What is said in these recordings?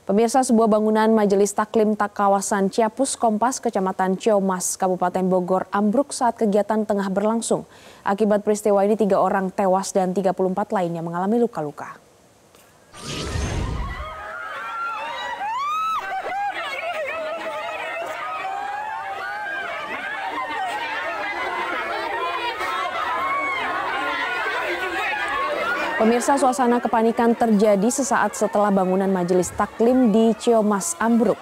Pemirsa, sebuah bangunan Majelis Taklim kawasan Ciapus Kompas, Kecamatan Ciamas, Kabupaten Bogor ambruk saat kegiatan tengah berlangsung. Akibat peristiwa ini 3 orang tewas dan 34 lainnya mengalami luka-luka. Pemirsa, suasana kepanikan terjadi sesaat setelah bangunan Majelis Taklim di Ciamas ambruk.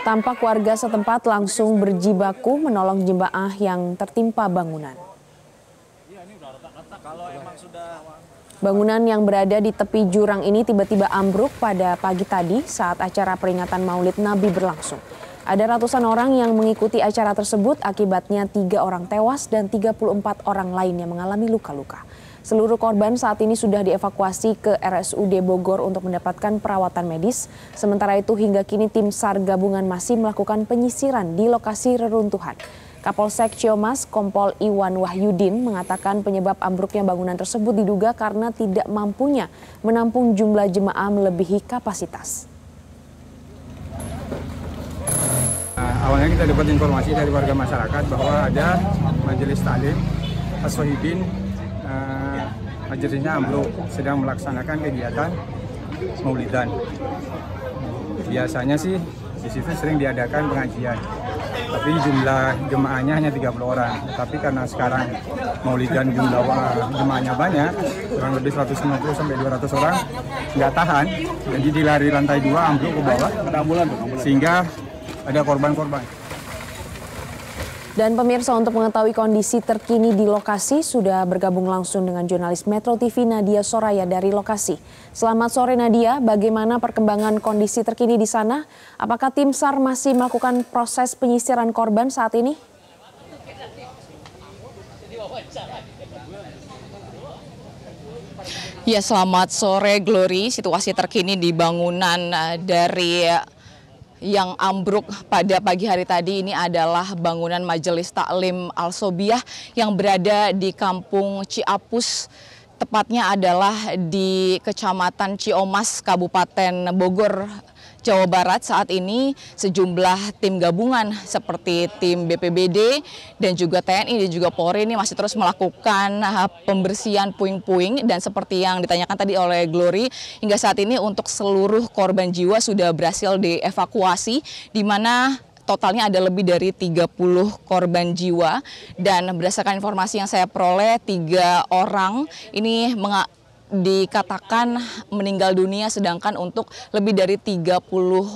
Tampak warga setempat langsung berjibaku menolong jemaah yang tertimpa bangunan. Bangunan yang berada di tepi jurang ini tiba-tiba ambruk pada pagi tadi saat acara peringatan Maulid Nabi berlangsung. Ada ratusan orang yang mengikuti acara tersebut, akibatnya 3 orang tewas dan 34 orang lainnya mengalami luka-luka. Seluruh korban saat ini sudah dievakuasi ke RSUD Bogor untuk mendapatkan perawatan medis. Sementara itu hingga kini tim SAR gabungan masih melakukan penyisiran di lokasi reruntuhan. Kapolsek Ciamas Kompol Iwan Wahyudin mengatakan penyebab ambruknya bangunan tersebut diduga karena tidak mampunya menampung jumlah jemaah melebihi kapasitas. Awalnya kita dapat informasi dari warga masyarakat bahwa ada Majelis Taklim As-Sohibin, majelisnya ambruk sedang melaksanakan kegiatan Maulidan. Biasanya sih di situ sering diadakan pengajian, tapi jumlah jemaahnya hanya 30 orang. Tapi karena sekarang Maulidan jumlah jemaahnya banyak, kurang lebih 150 sampai 200 orang, nggak tahan, jadi dilari lantai 2 ambruk ke bawah, sehingga ada korban-korban. Dan pemirsa, untuk mengetahui kondisi terkini di lokasi sudah bergabung langsung dengan jurnalis Metro TV Nadia Soraya dari lokasi. Selamat sore Nadia, bagaimana perkembangan kondisi terkini di sana? Apakah tim SAR masih melakukan proses penyisiran korban saat ini? Ya, selamat sore Glory. Situasi terkini di bangunan dari yang ambruk pada pagi hari tadi ini adalah bangunan Majelis Taklim Al-Sobiah yang berada di Kampung Ciapus, tepatnya adalah di Kecamatan Ciamas, Kabupaten Bogor, Jawa Barat. Saat ini sejumlah tim gabungan seperti tim BPBD dan juga TNI dan juga Polri ini masih terus melakukan pembersihan puing-puing, dan seperti yang ditanyakan tadi oleh Glory, hingga saat ini untuk seluruh korban jiwa sudah berhasil dievakuasi, di mana totalnya ada lebih dari 30 korban jiwa, dan berdasarkan informasi yang saya peroleh 3 orang ini dikatakan meninggal dunia, sedangkan untuk lebih dari 30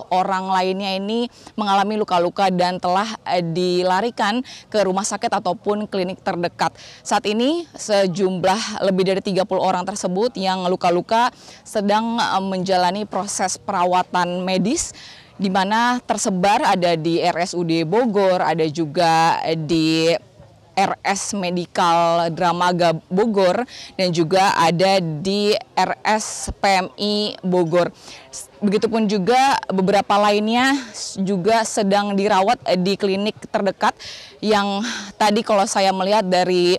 orang lainnya ini mengalami luka-luka dan telah dilarikan ke rumah sakit ataupun klinik terdekat. Saat ini sejumlah lebih dari 30 orang tersebut yang luka-luka sedang menjalani proses perawatan medis, di mana tersebar ada di RSUD Bogor, ada juga di RS Medikal Dramaga Bogor, dan juga ada di RS PMI Bogor. Begitupun juga beberapa lainnya juga sedang dirawat di klinik terdekat, yang tadi kalau saya melihat dari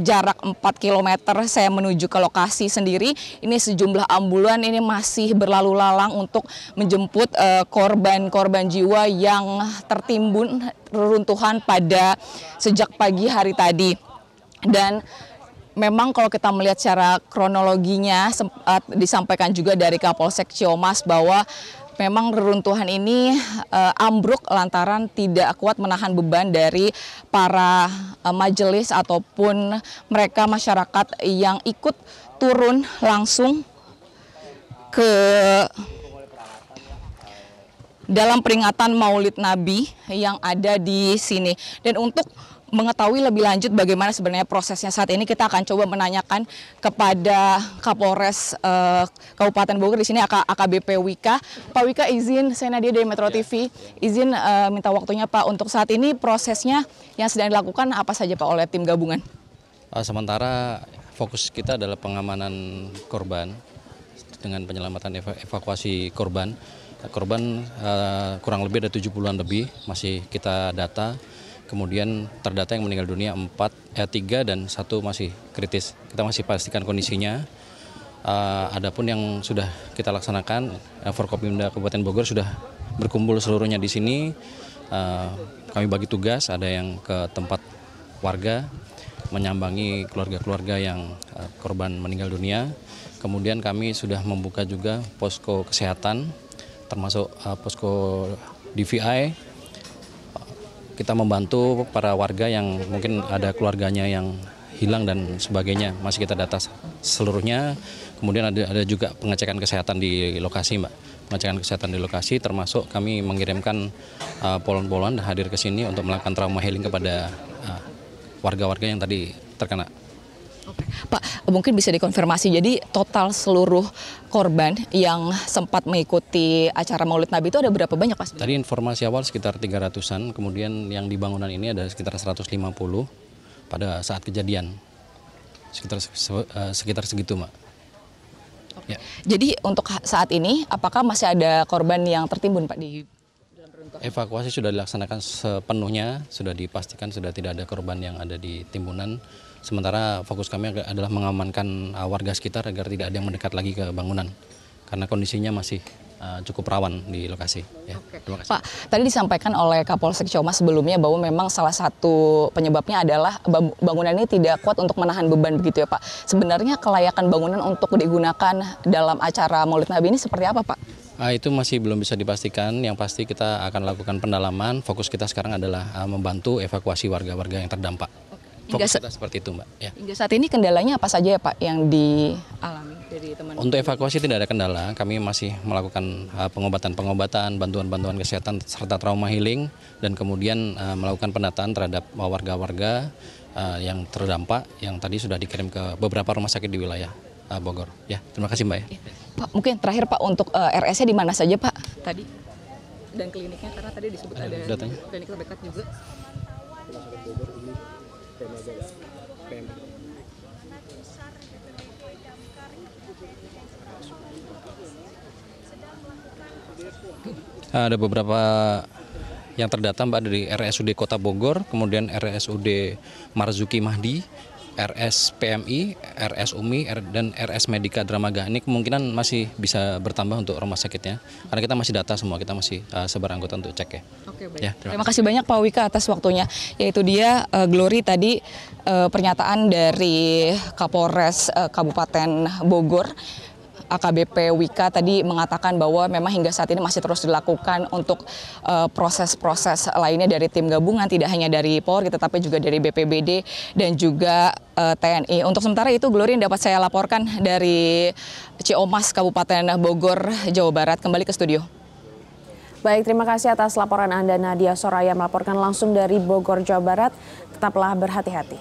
jarak 4 km saya menuju ke lokasi sendiri, ini sejumlah ambulan ini masih berlalu lalang untuk menjemput korban-korban jiwa yang tertimbun reruntuhan pada sejak pagi hari tadi. Dan memang kalau kita melihat secara kronologinya, disampaikan juga dari Kapolsek Ciamas bahwa memang reruntuhan ini ambruk lantaran tidak kuat menahan beban dari para majelis ataupun mereka masyarakat yang ikut turun langsung ke dalam peringatan Maulid Nabi yang ada di sini. Dan untuk mengetahui lebih lanjut bagaimana sebenarnya prosesnya saat ini, kita akan coba menanyakan kepada Kapolres Kabupaten Bogor, di sini AKBP Wika. Pak Wika, izin, saya Nadia dari Metro TV, izin minta waktunya Pak, untuk saat ini prosesnya yang sedang dilakukan apa saja Pak oleh tim gabungan? Sementara fokus kita adalah pengamanan korban dengan penyelamatan evakuasi korban. Korban kurang lebih ada 70-an lebih masih kita data. kemudian terdata yang meninggal dunia 3 dan 1 masih kritis. Kita masih pastikan kondisinya. Adapun yang sudah kita laksanakan, Forkopimda Kabupaten Bogor sudah berkumpul seluruhnya di sini. Kami bagi tugas, ada yang ke tempat warga, menyambangi keluarga-keluarga yang korban meninggal dunia. Kemudian kami sudah membuka juga posko kesehatan, termasuk posko DVI. Kita membantu para warga yang mungkin ada keluarganya yang hilang dan sebagainya, masih kita data seluruhnya. Kemudian ada juga pengecekan kesehatan di lokasi, Mbak. Pengecekan kesehatan di lokasi, termasuk kami mengirimkan polon-polon hadir ke sini untuk melakukan trauma healing kepada warga-warga yang tadi terkena. Oke. Pak, mungkin bisa dikonfirmasi, jadi total seluruh korban yang sempat mengikuti acara Maulid Nabi itu ada berapa banyak, Pak? Tadi informasi awal sekitar 300-an, kemudian yang di bangunan ini ada sekitar 150 pada saat kejadian. Sekitar segitu, Mbak. Oke. Ya. Jadi untuk saat ini, apakah masih ada korban yang tertimbun, Pak, di dalam reruntuhan? Evakuasi sudah dilaksanakan sepenuhnya, sudah dipastikan sudah tidak ada korban yang ada di timbunan. Sementara fokus kami adalah mengamankan warga sekitar agar tidak ada yang mendekat lagi ke bangunan, karena kondisinya masih cukup rawan di lokasi. Ya, Oke. terima kasih. Pak, tadi disampaikan oleh Kapolsek Ciamas sebelumnya bahwa memang salah satu penyebabnya adalah bangunan ini tidak kuat untuk menahan beban, begitu ya Pak. Sebenarnya kelayakan bangunan untuk digunakan dalam acara Maulid Nabi ini seperti apa, Pak? Itu masih belum bisa dipastikan. Yang pasti kita akan lakukan pendalaman. Fokus kita sekarang adalah membantu evakuasi warga-warga yang terdampak. Fokus kita seperti itu, Mbak. Ya. Hingga saat ini kendalanya apa saja ya Pak yang dialami dari teman-teman? Untuk evakuasi tidak ada kendala. Kami masih melakukan pengobatan-pengobatan, bantuan-bantuan kesehatan serta trauma healing, dan kemudian melakukan pendataan terhadap warga-warga yang terdampak yang tadi sudah dikirim ke beberapa rumah sakit di wilayah Bogor. Ya, terima kasih, Mbak. Ya. Pak, mungkin terakhir Pak, untuk RS-nya di mana saja Pak tadi? Dan kliniknya, karena tadi disebut ada datanya. klinik terdekat juga. Ada beberapa yang terdata, Mbak, dari RSUD Kota Bogor, kemudian RSUD Marzuki Mahdi, RS PMI, RS UMI, dan RS Medika Dramaga. Ini kemungkinan masih bisa bertambah untuk rumah sakitnya, karena kita masih data semua, kita masih sebar anggota untuk cek ya. Oke, baik. Ya, terima kasih banyak Pak Wika atas waktunya. Yaitu dia Glory tadi pernyataan dari Kapolres Kabupaten Bogor, AKBP Wika tadi mengatakan bahwa memang hingga saat ini masih terus dilakukan untuk proses-proses lainnya dari tim gabungan, tidak hanya dari Polri tetapi juga dari BPBD dan juga TNI. Untuk sementara itu, Glory, yang dapat saya laporkan dari Ciamas, Kabupaten Bogor, Jawa Barat. Kembali ke studio. Baik, terima kasih atas laporan Anda, Nadia Soraya, melaporkan langsung dari Bogor, Jawa Barat. Tetaplah berhati-hati.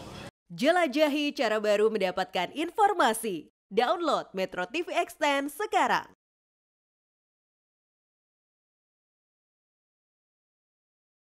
Jelajahi cara baru mendapatkan informasi. Download Metro TV Extend sekarang.